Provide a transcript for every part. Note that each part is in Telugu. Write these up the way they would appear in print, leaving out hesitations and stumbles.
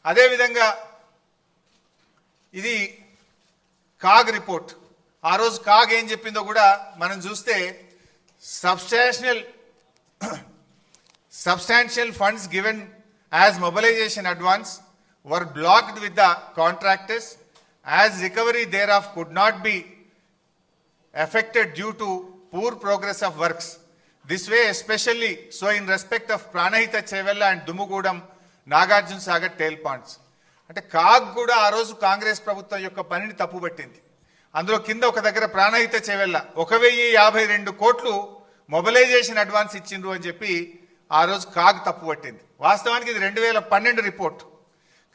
అదేవిధంగా ఇది కాగ్ రిపోర్ట్. ఆ రోజు కాగ్ ఏం చెప్పిందో కూడా మనం చూస్తే substantial funds given as mobilization advance were blocked with the contractors as recovery thereof could not be affected due to poor progress of works. This way especially so in respect of Pranahita Chevella and Dumugudam Nagarjun Sagar tail ponds. అంటే కాగ్ కూడా ఆ రోజు కాంగ్రెస్ ప్రభుత్వం యొక్క పనిని తప్పుపట్టింది. అందులో కింద ఒక దగ్గర ప్రాణహిత చెవెల్ల 1052 కోట్లు మొబిలైజేషన్ అడ్వాన్స్ ఇచ్చిండ్రు అని చెప్పి ఆ రోజు కాగ్ తప్పుపట్టింది. వాస్తవానికి ఇది 2012 రిపోర్ట్.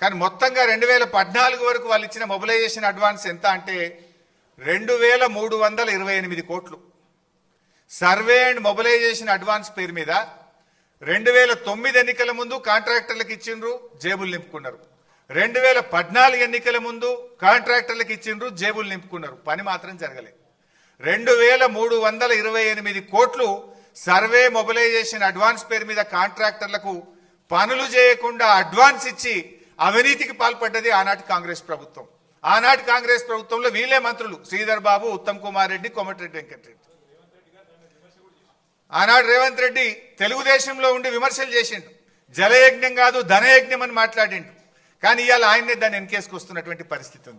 కానీ మొత్తంగా 2014 వరకు వాళ్ళు ఇచ్చిన మొబిలైజేషన్ అడ్వాన్స్ ఎంత అంటే 2328 కోట్లు. సర్వే అండ్ మొబిలైజేషన్ అడ్వాన్స్ పేరు మీద 2009 ఎన్నికల ముందు కాంట్రాక్టర్లకు ఇచ్చిండ్రు, జేబులు నింపుకున్నారు. 2014 ఎన్నికల ముందు కాంట్రాక్టర్లకు ఇచ్చిండ్రు, జేబులు నింపుకున్నారు. పని మాత్రం జరగలేదు. 2328 కోట్లు సర్వే మొబిలైజేషన్ అడ్వాన్స్ పేరు మీద కాంట్రాక్టర్లకు పనులు చేయకుండా అడ్వాన్స్ ఇచ్చి అవినీతికి పాల్పడ్డది ఆనాటి కాంగ్రెస్ ప్రభుత్వం. ఆనాటి కాంగ్రెస్ ప్రభుత్వంలో వీళ్ళే మంత్రులు శ్రీధర్ బాబు, ఉత్తమ్ కుమార్ రెడ్డి, కోమటిరెడ్డి వెంకటరెడ్డి. ఆనాడు రేవంత్ రెడ్డి తెలుగుదేశంలో ఉండి విమర్శలు చేసిండు. జలయజ్ఞం కాదు ధనయజ్ఞం అని మాట్లాడిండు. కానీ ఇవాళ ఆయన్నే దాన్ని ఎన్కేసుకొస్తున్నటువంటి పరిస్థితి ఉంది.